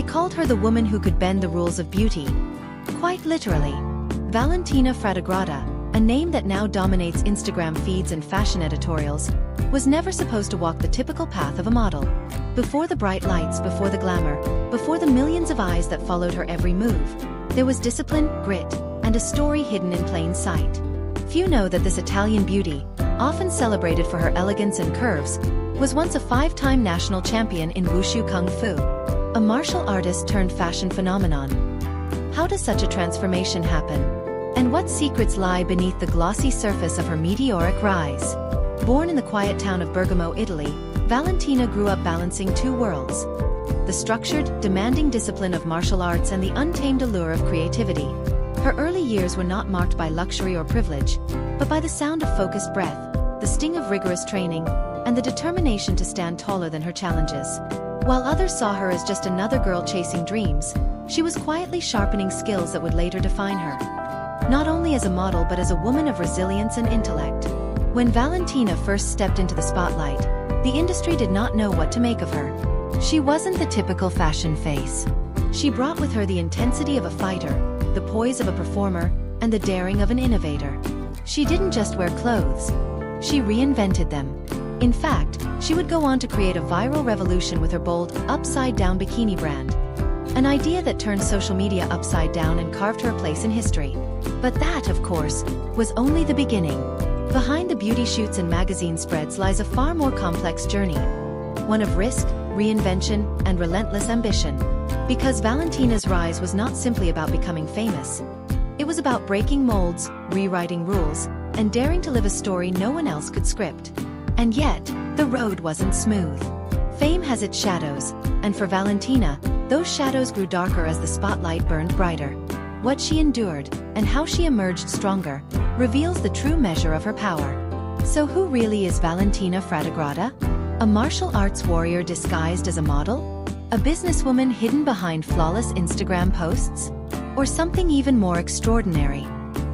They called her the woman who could bend the rules of beauty. Quite literally. Valentina Fradegrada, a name that now dominates Instagram feeds and fashion editorials, was never supposed to walk the typical path of a model. Before the bright lights, before the glamour, before the millions of eyes that followed her every move, there was discipline, grit, and a story hidden in plain sight. Few know that this Italian beauty, often celebrated for her elegance and curves, was once a 5-time national champion in wushu kung fu, a martial artist turned fashion phenomenon. How does such a transformation happen? And what secrets lie beneath the glossy surface of her meteoric rise? Born in the quiet town of Bergamo, Italy, Valentina grew up balancing two worlds: the structured, demanding discipline of martial arts and the untamed allure of creativity. Her early years were not marked by luxury or privilege, but by the sound of focused breath, the sting of rigorous training, and the determination to stand taller than her challenges. While others saw her as just another girl chasing dreams, she was quietly sharpening skills that would later define her. Not only as a model but as a woman of resilience and intellect. When Valentina first stepped into the spotlight, the industry did not know what to make of her. She wasn't the typical fashion face. She brought with her the intensity of a fighter, the poise of a performer, and the daring of an innovator. She didn't just wear clothes. She reinvented them. In fact, she would go on to create a viral revolution with her bold, Upside Down Bikini brand. An idea that turned social media upside down and carved her a place in history. But that, of course, was only the beginning. Behind the beauty shoots and magazine spreads lies a far more complex journey. One of risk, reinvention, and relentless ambition. Because Valentina's rise was not simply about becoming famous. It was about breaking molds, rewriting rules, and daring to live a story no one else could script. And yet, the road wasn't smooth. Fame has its shadows, and for Valentina, those shadows grew darker as the spotlight burned brighter. What she endured, and how she emerged stronger, reveals the true measure of her power. So who really is Valentina Fradegrada? A martial arts warrior disguised as a model? A businesswoman hidden behind flawless Instagram posts? Or something even more extraordinary?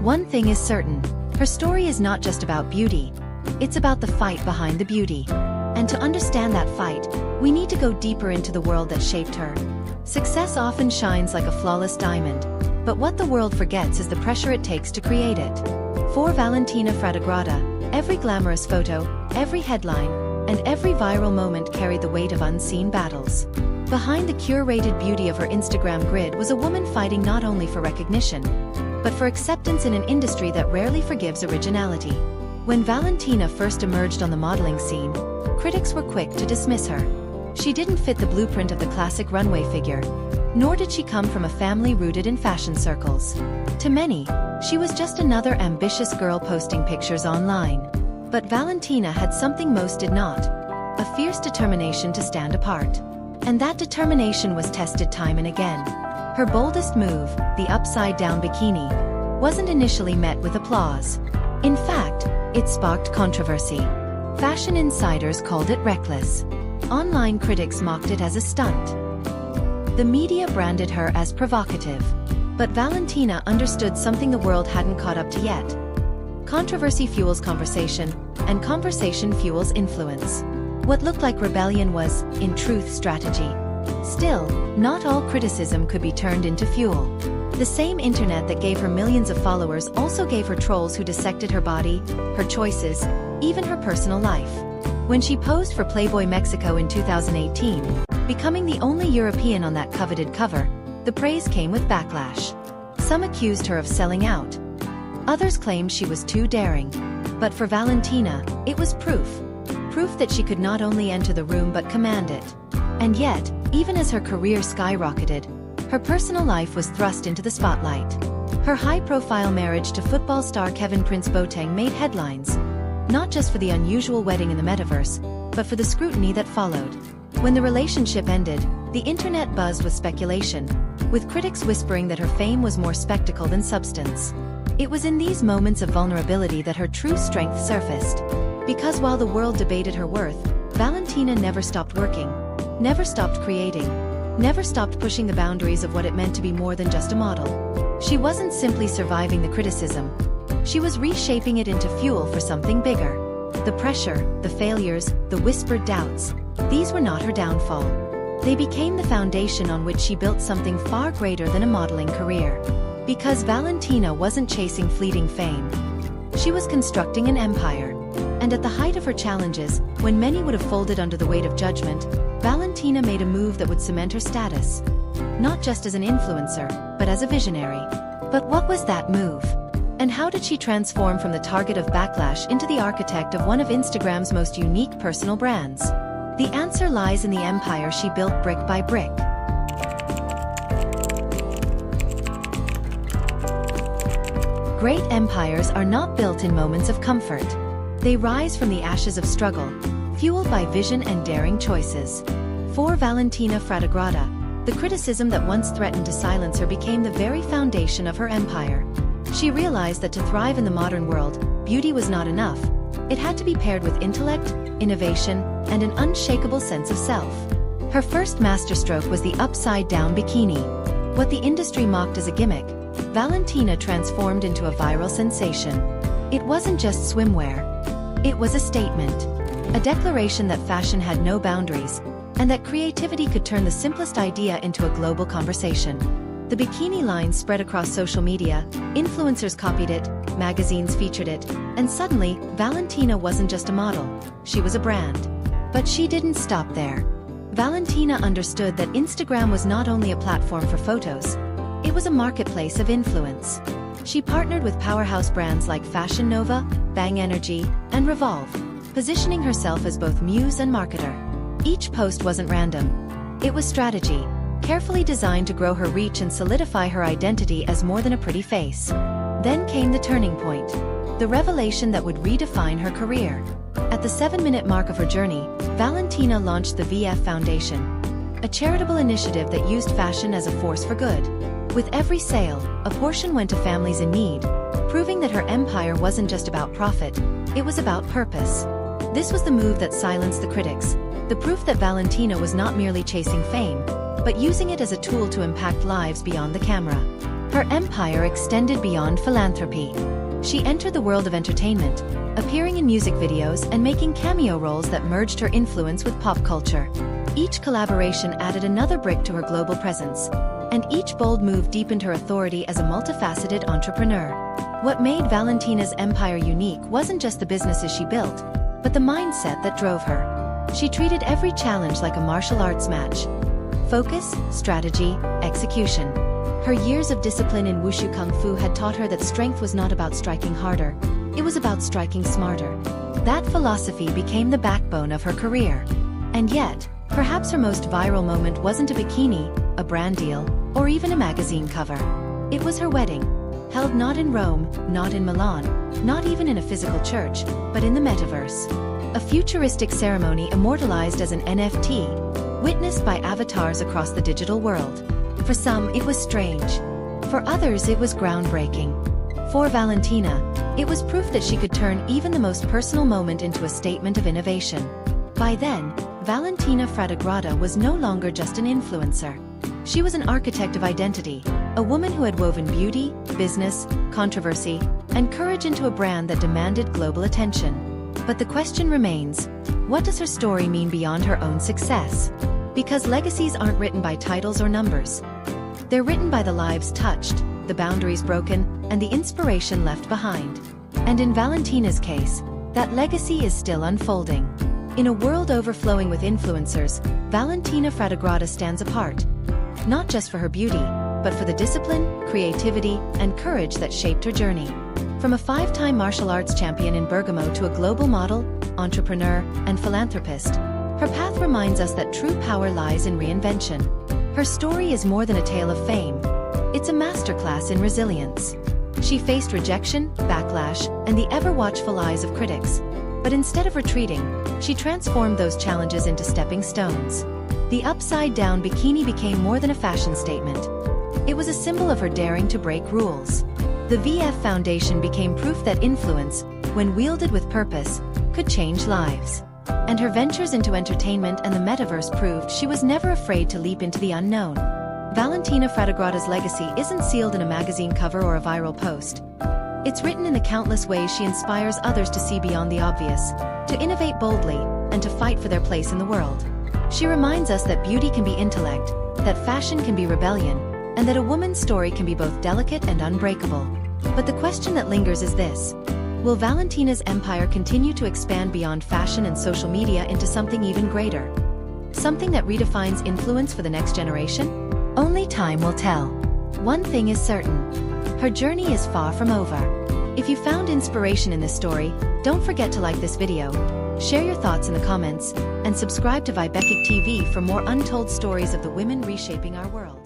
One thing is certain, her story is not just about beauty. It's about the fight behind the beauty. And to understand that fight, we need to go deeper into the world that shaped her. Success often shines like a flawless diamond, but what the world forgets is the pressure it takes to create it. For Valentina Fradegrada, every glamorous photo, every headline, and every viral moment carried the weight of unseen battles. Behind the curated beauty of her Instagram grid was a woman fighting not only for recognition, but for acceptance in an industry that rarely forgives originality. When Valentina first emerged on the modeling scene, critics were quick to dismiss her. She didn't fit the blueprint of the classic runway figure, nor did she come from a family rooted in fashion circles. To many, she was just another ambitious girl posting pictures online. But Valentina had something most did not: a fierce determination to stand apart. And that determination was tested time and again. Her boldest move, the Upside Down Bikini, wasn't initially met with applause. In fact, it sparked controversy. Fashion insiders called it reckless. Online critics mocked it as a stunt. The media branded her as provocative. But Valentina understood something the world hadn't caught up to yet. Controversy fuels conversation, and conversation fuels influence. What looked like rebellion was, in truth, strategy. Still, not all criticism could be turned into fuel. The same internet that gave her millions of followers also gave her trolls who dissected her body, her choices, even her personal life. When she posed for Playboy Mexico in 2018, becoming the only European on that coveted cover, the praise came with backlash. Some accused her of selling out. Others claimed she was too daring. But for Valentina, it was proof. Proof that she could not only enter the room but command it. And yet, even as her career skyrocketed, her personal life was thrust into the spotlight. Her high-profile marriage to football star Kevin Prince Boateng made headlines, not just for the unusual wedding in the Metaverse, but for the scrutiny that followed. When the relationship ended, the internet buzzed with speculation, with critics whispering that her fame was more spectacle than substance. It was in these moments of vulnerability that her true strength surfaced. Because while the world debated her worth, Valentina never stopped working, never stopped creating, never stopped pushing the boundaries of what it meant to be more than just a model. She wasn't simply surviving the criticism. She was reshaping it into fuel for something bigger. The pressure, the failures, the whispered doubts, these were not her downfall. They became the foundation on which she built something far greater than a modeling career. Because Valentina wasn't chasing fleeting fame. She was constructing an empire. And at the height of her challenges, when many would have folded under the weight of judgment, Valentina made a move that would cement her status. Not just as an influencer, but as a visionary. But what was that move? And how did she transform from the target of backlash into the architect of one of Instagram's most unique personal brands? The answer lies in the empire she built brick by brick. Great empires are not built in moments of comfort. They rise from the ashes of struggle, fueled by vision and daring choices. For Valentina Fradegrada, the criticism that once threatened to silence her became the very foundation of her empire. She realized that to thrive in the modern world, beauty was not enough. It had to be paired with intellect, innovation, and an unshakable sense of self. Her first masterstroke was the Upside Down Bikini. What the industry mocked as a gimmick, Valentina transformed into a viral sensation. It wasn't just swimwear. It was a statement. A declaration that fashion had no boundaries, and that creativity could turn the simplest idea into a global conversation. The bikini line spread across social media, influencers copied it, magazines featured it, and suddenly, Valentina wasn't just a model, she was a brand. But she didn't stop there. Valentina understood that Instagram was not only a platform for photos, it was a marketplace of influence. She partnered with powerhouse brands like Fashion Nova, Bang Energy, and Revolve, positioning herself as both muse and marketer. Each post wasn't random. It was strategy, carefully designed to grow her reach and solidify her identity as more than a pretty face. Then came the turning point. The revelation that would redefine her career. At the 7-minute mark of her journey, Valentina launched the VF Foundation, a charitable initiative that used fashion as a force for good. With every sale, a portion went to families in need, proving that her empire wasn't just about profit, it was about purpose. This was the move that silenced the critics, the proof that Valentina was not merely chasing fame, but using it as a tool to impact lives beyond the camera. Her empire extended beyond philanthropy. She entered the world of entertainment, appearing in music videos and making cameo roles that merged her influence with pop culture. Each collaboration added another brick to her global presence, and each bold move deepened her authority as a multifaceted entrepreneur. What made Valentina's empire unique wasn't just the businesses she built, but the mindset that drove her. She treated every challenge like a martial arts match. Focus, strategy, execution. Her years of discipline in wushu kung fu had taught her that strength was not about striking harder, it was about striking smarter. That philosophy became the backbone of her career. And yet, perhaps her most viral moment wasn't a bikini, a brand deal, or even a magazine cover. It was her wedding. Held not in Rome, not in Milan, not even in a physical church, but in the Metaverse. A futuristic ceremony immortalized as an NFT, witnessed by avatars across the digital world. For some, it was strange. For others, it was groundbreaking. For Valentina, it was proof that she could turn even the most personal moment into a statement of innovation. By then, Valentina Fradegrada was no longer just an influencer. She was an architect of identity, a woman who had woven beauty, business, controversy, and courage into a brand that demanded global attention. But the question remains, what does her story mean beyond her own success? Because legacies aren't written by titles or numbers. They're written by the lives touched, the boundaries broken, and the inspiration left behind. And in Valentina's case, that legacy is still unfolding. In a world overflowing with influencers, Valentina Fradegrada stands apart. Not just for her beauty, but for the discipline, creativity, and courage that shaped her journey. From a 5-time martial arts champion in Bergamo to a global model, entrepreneur, and philanthropist, her path reminds us that true power lies in reinvention. Her story is more than a tale of fame. It's a masterclass in resilience. She faced rejection, backlash, and the ever-watchful eyes of critics. But instead of retreating, she transformed those challenges into stepping stones. The upside-down bikini became more than a fashion statement. It was a symbol of her daring to break rules. The VF Foundation became proof that influence, when wielded with purpose, could change lives. And her ventures into entertainment and the metaverse proved she was never afraid to leap into the unknown. Valentina Fradegrada's legacy isn't sealed in a magazine cover or a viral post. It's written in the countless ways she inspires others to see beyond the obvious, to innovate boldly, and to fight for their place in the world. She reminds us that beauty can be intellect, that fashion can be rebellion, and that a woman's story can be both delicate and unbreakable. But the question that lingers is this: will Valentina's empire continue to expand beyond fashion and social media into something even greater? Something that redefines influence for the next generation? Only time will tell. One thing is certain: her journey is far from over. If you found inspiration in this story, don't forget to like this video, share your thoughts in the comments, and subscribe to Vibekik TV for more untold stories of the women reshaping our world.